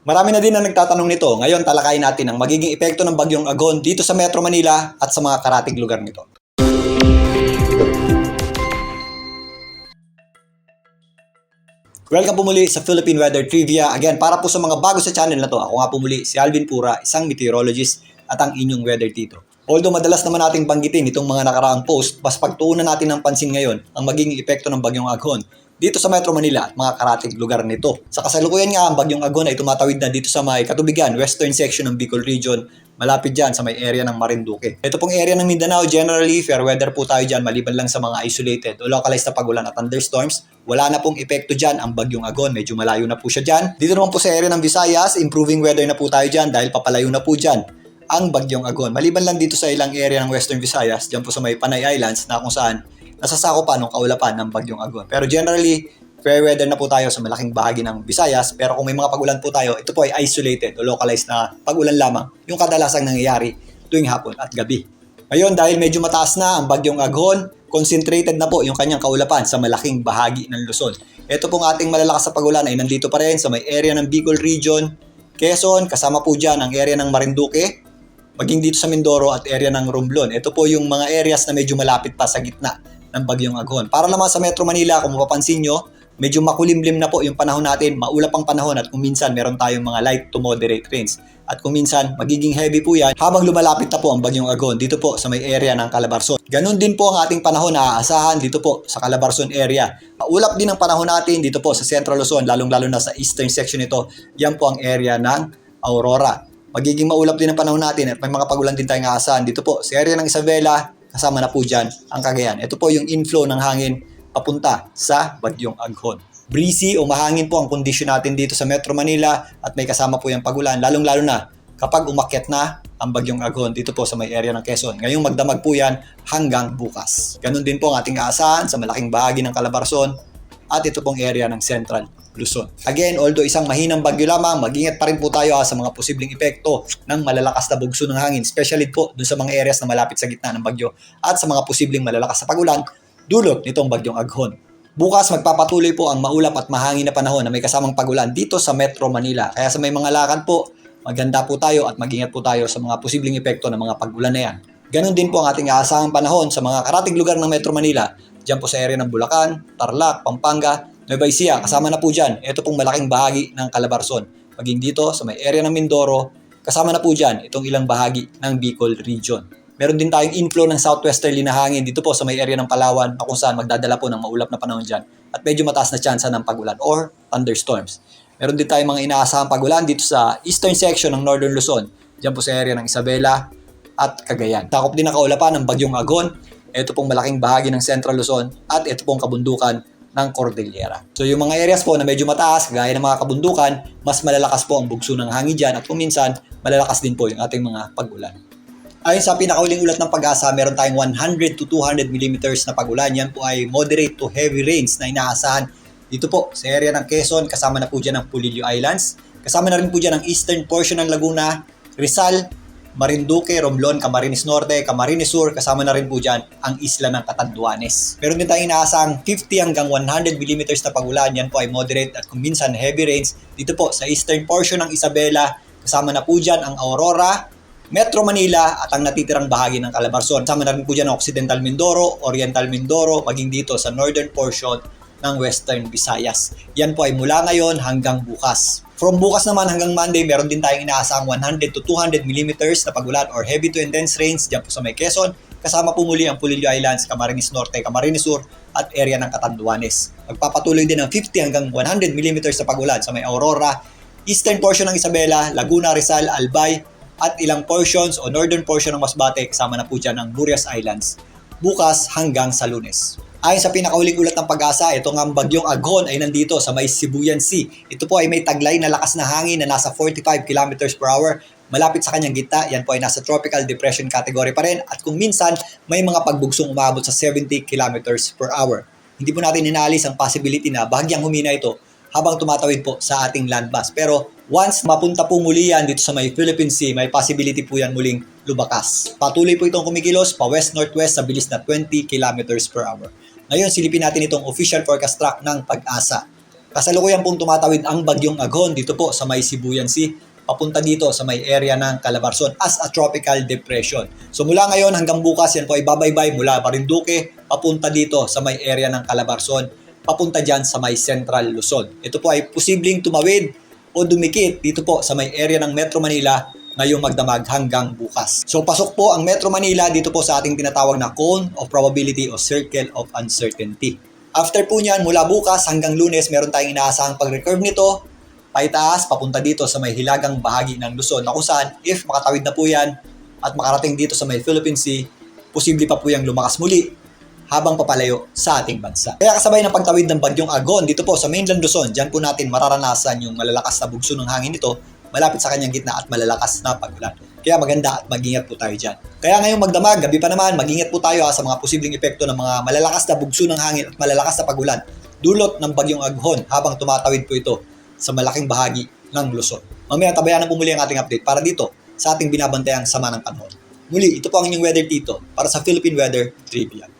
Marami na din ang nagtatanong nito. Ngayon talakayin natin ang magiging epekto ng bagyong Agon dito sa Metro Manila at sa mga karatig lugar nito. Welcome po muli sa Philippine Weather Trivia. Again, para po sa mga bago sa channel na to, ako nga po muli si Alvin Pura, isang meteorologist at ang inyong weather tito. Although madalas naman nating banggitin itong mga nakaraang post, mas pagtuunan natin ng pansin ngayon ang magiging epekto ng bagyong Agon dito sa Metro Manila at mga karatig lugar nito. Sa kasalukuyan nga, ang bagyong Agon ay tumatawid na dito sa may katubigan, western section ng Bicol Region, malapit dyan sa may area ng Marinduque. Ito pong area ng Mindanao, generally, fair weather po tayo dyan, maliban lang sa mga isolated o localized na pagulan at thunderstorms. Wala na pong epekto dyan ang bagyong Agon, medyo malayo na po siya dyan. Dito naman po sa area ng Visayas, improving weather na po tayo dyan dahil papalayo na po dyan ang bagyong Agon. Maliban lang dito sa ilang area ng Western Visayas, dyan po sa may Panay Islands na kung saan nasasakupan ng kaulapan ng bagyong Agon. Pero generally, fair weather na po tayo sa malaking bahagi ng Visayas, pero kung may mga pagulan po tayo, ito po ay isolated o localized na pagulan lamang, yung kadalasang nangyayari tuwing hapon at gabi. Ngayon, dahil medyo mataas na ang bagyong Agon, concentrated na po yung kanyang kaulapan sa malaking bahagi ng Luzon. Ito pong ating malalakas sa pagulan ay nandito pa rin sa may area ng Bicol Region, Quezon, kasama po dyan ang area ng Marinduque, maging dito sa Mindoro at area ng Romblon. Ito po yung mga areas na medyo malapit pa sa gitna ng bagyong Agon. Para naman sa Metro Manila, kung mapapansin nyo, medyo makulimlim na po yung panahon natin, maulap ang panahon at kung minsan meron tayong mga light to moderate rains. At kung minsan magiging heavy po yan habang lumalapit na po ang bagyong Agon dito po sa may area ng Calabarzon. Ganon din po ang ating panahon na aasahan dito po sa Calabarzon area. Maulap din ang panahon natin dito po sa Central Luzon, lalong-lalo na sa eastern section nito. Yan po ang area ng Aurora. Magiging maulap din ang panahon natin at may mga pagulan din tayong aasahan dito po sa area ng Isabela, kasama na po dyan ang Cagayan. Ito po yung inflow ng hangin papunta sa bagyong Agon. Breezy o mahangin po ang kondisyon natin dito sa Metro Manila at may kasama po yung pagulan, lalong-lalo na kapag umakyat na ang bagyong Agon dito po sa may area ng Quezon. Ngayong magdamag po yan hanggang bukas. Ganon din po ang ating aasahan sa malaking bahagi ng Calabarzon at ito pong area ng Central Luzon. Again, although isang mahinang bagyo lamang, mag-ingat pa rin po tayo sa mga posibleng epekto ng malalakas na bugso ng hangin, especially po dun sa mga areas na malapit sa gitna ng bagyo at sa mga posibleng malalakas na pagulan dulot nitong bagyong Agon. Bukas magpapatuloy po ang maulap at mahangin na panahon na may kasamang pagulan dito sa Metro Manila. Kaya sa may mga lakad po, maganda po tayo at mag-ingat po tayo sa mga posibleng epekto ng mga pagulan na yan. Ganon din po ang ating aasahang panahon sa mga karatig lugar ng Metro Manila. Diyan po sa area ng Bulacan, Tarlac, Pampanga, Nueva Ecija, kasama na po dyan. Ito pong malaking bahagi ng Calabarzon. Maging dito sa may area ng Mindoro, kasama na po dyan itong ilang bahagi ng Bicol Region. Meron din tayong inflow ng southwesterly na hangin dito po sa may area ng Palawan na kung saan magdadala po ng maulap na panahon dyan at medyo mataas na tsansa ng pagulan or thunderstorms. Meron din tayong mga inaasahang pagulan dito sa eastern section ng Northern Luzon, dyan po sa area ng Isabela at Cagayan. Takop din na kaulapan ng bagyong Agon, ito pong malaking bahagi ng Central Luzon at ito pong kabundukan ng Cordillera. So yung mga areas po na medyo mataas, gaya ng mga kabundukan, mas malalakas po ang bugso ng hangin dyan at kung minsan, malalakas din po yung ating mga pagulan. Ayon sa pinakauling ulat ng Pag-asa, meron tayong 100 to 200 millimeters na pagulan. Yan po ay moderate to heavy rains na inaasahan dito po sa area ng Quezon. Kasama na po dyan ang Pulilio Islands. Kasama na rin po dyan ang eastern portion ng Laguna, Rizal, Marinduque, Romblon, Camarines Norte, Camarines Sur. Kasama na rin po dyan ang isla ng Catanduanes. Meron din tayong inaasahang 50 hanggang 100 millimeters na pagulan. Yan po ay moderate at kung minsan heavy rains dito po sa eastern portion ng Isabela. Kasama na po dyan ang Aurora, Metro Manila at ang natitirang bahagi ng Calabarzon. Kasama na rin po dyan ang Occidental Mindoro, Oriental Mindoro, maging dito sa northern portion ng Western Visayas. Yan po ay mula ngayon hanggang bukas. From bukas naman hanggang Monday, meron din tayong inaasahang 100 to 200 millimeters na pagulan or heavy to intense rains dyan po sa may Quezon. Kasama po muli ang Pulilio Islands, Camarines Norte, Camarines Sur at area ng Catanduanes. Magpapatuloy din ng 50 hanggang 100 millimeters na pagulan sa may Aurora, eastern portion ng Isabela, Laguna, Rizal, Albay, at ilang portions o northern portion ng Masbate, kasama na po dyan ang Burias Islands, bukas hanggang sa Lunes. Ayon sa pinakauling ulat ng Pag-asa, ito nga bagyong Agon ay nandito sa may Sibuyan Sea. Ito po ay may taglay na lakas na hangin na nasa 45 km per hour. Malapit sa kanyang gitna, yan po ay nasa tropical depression category pa rin at kung minsan may mga pagbugsong umabot sa 70 km per hour. Hindi po natin inaalis ang possibility na bahagyang humina ito habang tumatawid po sa ating landmass. Pero once mapunta po muli yan dito sa may Philippine Sea, may possibility po yan muling lubakas. Patuloy po itong kumikilos pa west-northwest sa bilis na 20 km per hour. Ngayon, silipin natin itong official forecast track ng Pag-asa. Kasalukuyan pong tumatawid ang bagyong Aghon dito po sa may Sibuyan Sea, papunta dito sa may area ng Calabarzon as a tropical depression. So mula ngayon hanggang bukas, yan po ay babaybay mula Marinduque, papunta dito sa may area ng Calabarzon, papunta dyan sa may Central Luzon. Ito po ay posibleng tumawid o dumikit dito po sa may area ng Metro Manila ngayong magdamag hanggang bukas. So pasok po ang Metro Manila dito po sa ating tinatawag na cone of probability o circle of uncertainty. After po niyan, mula bukas hanggang Lunes, meron tayong inaasahang pag-recurve nito, paitaas, papunta dito sa may hilagang bahagi ng Luzon na kung saan, if makatawid na po yan at makarating dito sa may Philippine Sea, posible pa po yung lumakas muli habang papalayo sa ating bansa. Kaya kasabay ng pagtawid ng bagyong Aghon dito po sa mainland Luzon, dyan po natin mararanasan yung malalakas na bugso ng hangin nito malapit sa kanyang gitna at malalakas na pag-ulan. Kaya maganda at mag-ingat po tayo dyan. Kaya ngayong magdamag, gabi pa naman, mag-ingat po tayo sa mga posibleng epekto ng mga malalakas na bugso ng hangin at malalakas na pag-ulan dulot ng bagyong Aghon habang tumatawid po ito sa malaking bahagi ng Luzon. Mamaya tabayanan po muli ang ating update para dito sa ating binabantayang sama ng panahon. Muli, ito po ang inyong Weather Tito para sa Philippine Weather Trivia.